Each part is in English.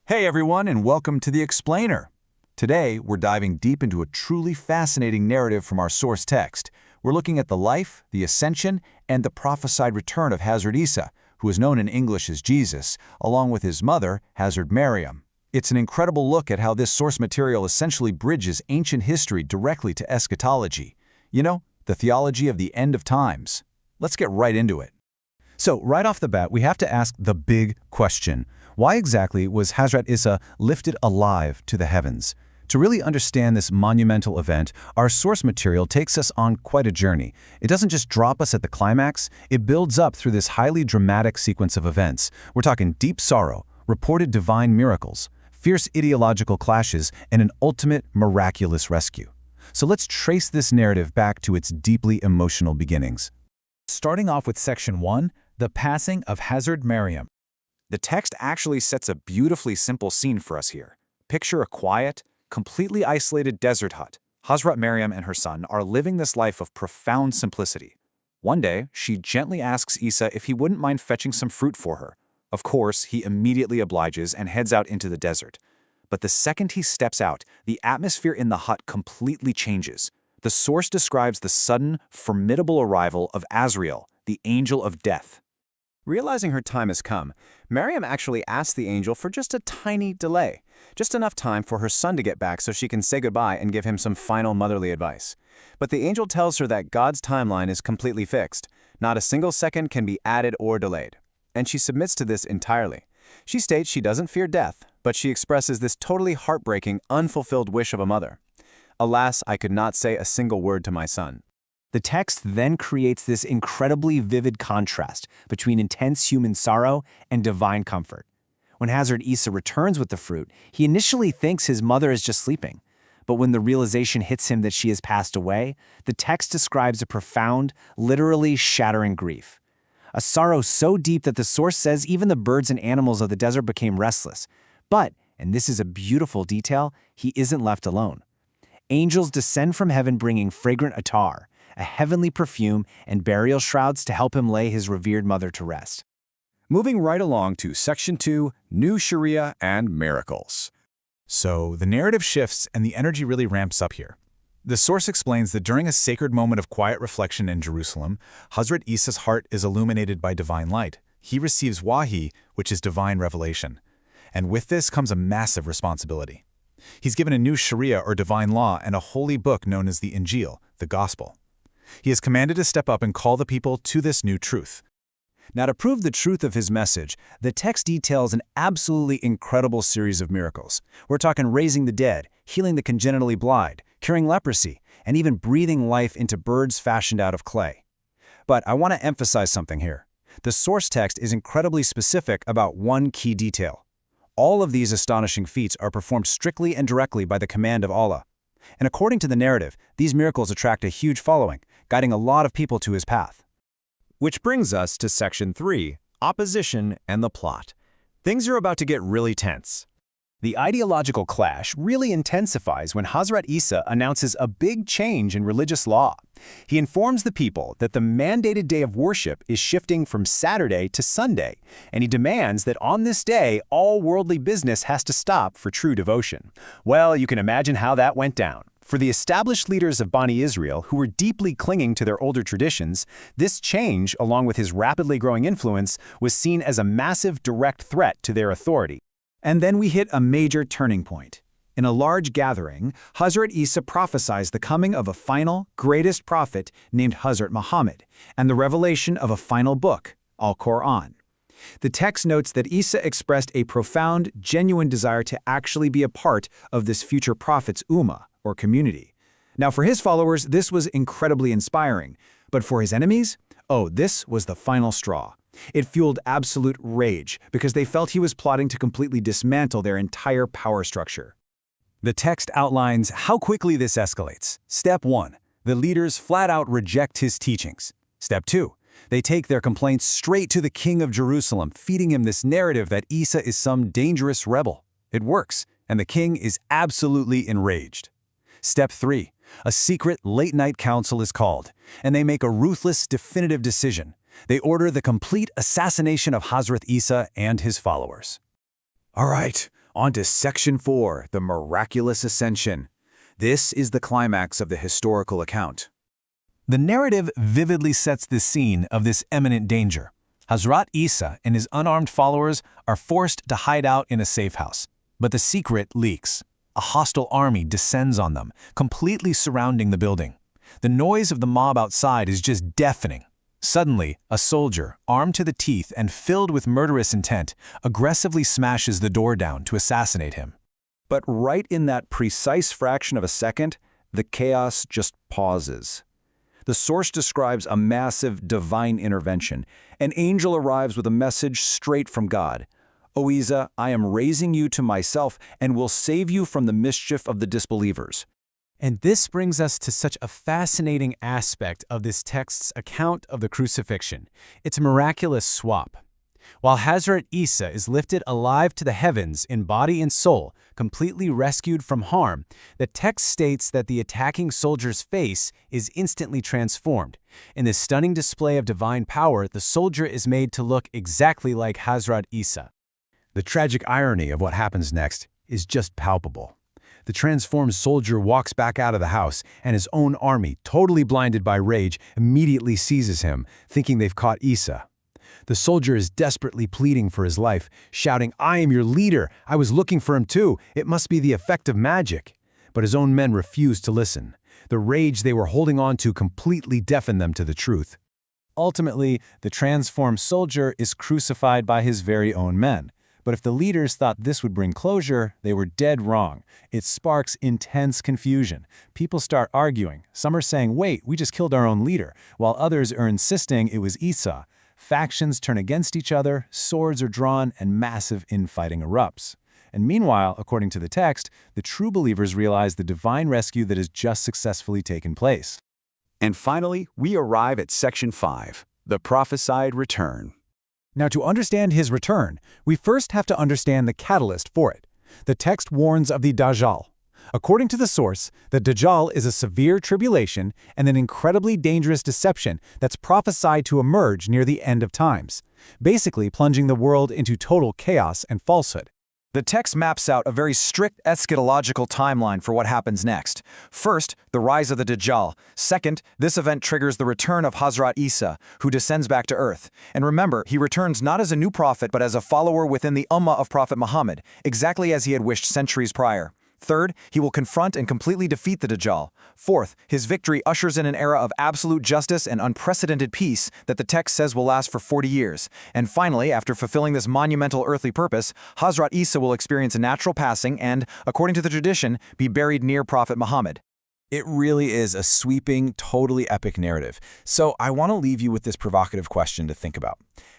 Hey everyone, and welcome to The Explainer. Today, we're diving deep into a truly fascinating narrative from our source text. We're looking at the life, the ascension, and the prophesied return of Hazrat Isa, who is known in English as Jesus, along with his mother, Hazrat Maryam. It's an incredible look at how this source material essentially bridges ancient history directly to eschatology. You know, the theology of the end of times. Let's get right into it. So, right off the bat, we have to ask the big question. Why exactly was Hazrat Isa lifted alive to the heavens? To really understand this monumental event, our source material takes us on quite a journey. It doesn't just drop us at the climax, it builds up through this highly dramatic sequence of events. We're talking deep sorrow, reported divine miracles, fierce ideological clashes, and an ultimate miraculous rescue. So let's trace this narrative back to its deeply emotional beginnings. Starting off with Section 1, the passing of Hazrat Maryam. The text actually sets a beautifully simple scene for us here. Picture a quiet, completely isolated desert hut. Hazrat Maryam and her son are living this life of profound simplicity. One day, she gently asks Isa if he wouldn't mind fetching some fruit for her. Of course, he immediately obliges and heads out into the desert. But the second he steps out, the atmosphere in the hut completely changes. The source describes the sudden, formidable arrival of Azrael, the angel of death. Realizing her time has come, Maryam actually asks the angel for just a tiny delay, just enough time for her son to get back so she can say goodbye and give him some final motherly advice. But the angel tells her that God's timeline is completely fixed. Not a single second can be added or delayed. And she submits to this entirely. She states she doesn't fear death, but she expresses this totally heartbreaking, unfulfilled wish of a mother. Alas, I could not say a single word to my son. The text then creates this incredibly vivid contrast between intense human sorrow and divine comfort. When Hazrat Isa returns with the fruit, he initially thinks his mother is just sleeping. But when the realization hits him that she has passed away, the text describes a profound, literally shattering grief. A sorrow so deep that the source says even the birds and animals of the desert became restless. But, and this is a beautiful detail, he isn't left alone. Angels descend from heaven bringing fragrant attar, a heavenly perfume, and burial shrouds to help him lay his revered mother to rest. Moving right along to Section 2, New Sharia and Miracles. So, the narrative shifts and the energy really ramps up here. The source explains that during a sacred moment of quiet reflection in Jerusalem, Hazrat Isa's heart is illuminated by divine light. He receives wahi, which is divine revelation. And with this comes a massive responsibility. He's given a new Sharia or divine law and a holy book known as the Injeel, the Gospel. He is commanded to step up and call the people to this new truth. Now, to prove the truth of his message, the text details an absolutely incredible series of miracles. We're talking raising the dead, healing the congenitally blind, curing leprosy, and even breathing life into birds fashioned out of clay. But I want to emphasize something here. The source text is incredibly specific about one key detail. All of these astonishing feats are performed strictly and directly by the command of Allah. And according to the narrative, these miracles attract a huge following, guiding a lot of people to his path. Which brings us to Section 3, Opposition and the Plot. Things are about to get really tense. The ideological clash really intensifies when Hazrat Isa announces a big change in religious law. He informs the people that the mandated day of worship is shifting from Saturday to Sunday, and he demands that on this day, all worldly business has to stop for true devotion. Well, you can imagine how that went down. For the established leaders of Bani Israel, who were deeply clinging to their older traditions, this change, along with his rapidly growing influence, was seen as a massive direct threat to their authority. And then we hit a major turning point. In a large gathering, Hazrat Isa prophesies the coming of a final, greatest prophet named Hazrat Muhammad, and the revelation of a final book, Al-Quran. The text notes that Isa expressed a profound, genuine desire to actually be a part of this future prophet's ummah, or community. Now, for his followers, this was incredibly inspiring, but for his enemies, this was the final straw. It fueled absolute rage because they felt he was plotting to completely dismantle their entire power structure. The text outlines how quickly this escalates. Step 1. The leaders flat out reject his teachings. Step 2. They take their complaints straight to the king of Jerusalem, feeding him this narrative that Isa is some dangerous rebel. It works, and the king is absolutely enraged. Step 3. A secret late-night council is called, and they make a ruthless, definitive decision. They order the complete assassination of Hazrat Isa and his followers. All right, On to Section 4, the Miraculous Ascension. This is the climax of the historical account. The narrative vividly sets the scene of this imminent danger. Hazrat Isa and his unarmed followers are forced to hide out in a safe house. But the secret leaks. A hostile army descends on them, completely surrounding the building. The noise of the mob outside is just deafening. Suddenly, a soldier, armed to the teeth and filled with murderous intent, aggressively smashes the door down to assassinate him. But right in that precise fraction of a second, the chaos just pauses. The source describes a massive divine intervention. An angel arrives with a message straight from God. "O Isa, I am raising you to myself and will save you from the mischief of the disbelievers." And this brings us to such a fascinating aspect of this text's account of the crucifixion. It's a miraculous swap. While Hazrat Isa is lifted alive to the heavens in body and soul, completely rescued from harm, the text states that the attacking soldier's face is instantly transformed. In this stunning display of divine power, the soldier is made to look exactly like Hazrat Isa. The tragic irony of what happens next is just palpable. The transformed soldier walks back out of the house, and his own army, totally blinded by rage, immediately seizes him, thinking they've caught Isa. The soldier is desperately pleading for his life, shouting, "I am your leader! I was looking for him too! It must be the effect of magic!" But his own men refuse to listen. The rage they were holding on to completely deafened them to the truth. Ultimately, the transformed soldier is crucified by his very own men. But if the leaders thought this would bring closure, they were dead wrong. It sparks intense confusion. People start arguing. Some are saying, "Wait, we just killed our own leader," while others are insisting it was Isa. Factions turn against each other, swords are drawn, and massive infighting erupts. And meanwhile, according to the text, the true believers realize the divine rescue that has just successfully taken place. And finally, we arrive at Section 5, the prophesied return. Now, to understand his return, we first have to understand the catalyst for it. The text warns of the Dajjal. According to the source, the Dajjal is a severe tribulation and an incredibly dangerous deception that's prophesied to emerge near the end of times, basically plunging the world into total chaos and falsehood. The text maps out a very strict eschatological timeline for what happens next. First, the rise of the Dajjal. Second, this event triggers the return of Hazrat Isa, who descends back to earth. And remember, he returns not as a new prophet, but as a follower within the Ummah of Prophet Muhammad, exactly as he had wished centuries prior. Third, he will confront and completely defeat the Dajjal. Fourth, his victory ushers in an era of absolute justice and unprecedented peace that the text says will last for 40 years. And finally, after fulfilling this monumental earthly purpose, Hazrat Isa will experience a natural passing and, according to the tradition, be buried near Prophet Muhammad. It really is a sweeping, totally epic narrative. So I want to leave you with this provocative question to think about.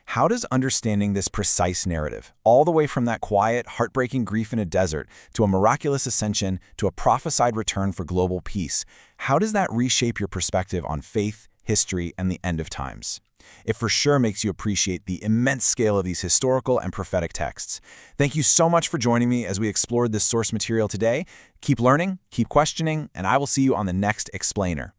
How does understanding this precise narrative, all the way from that quiet, heartbreaking grief in a desert to a miraculous ascension to a prophesied return for global peace, how does that reshape your perspective on faith, history, and the end of times? It for sure makes you appreciate the immense scale of these historical and prophetic texts. Thank you so much for joining me as we explored this source material today. Keep learning, keep questioning, and I will see you on the next Explainer.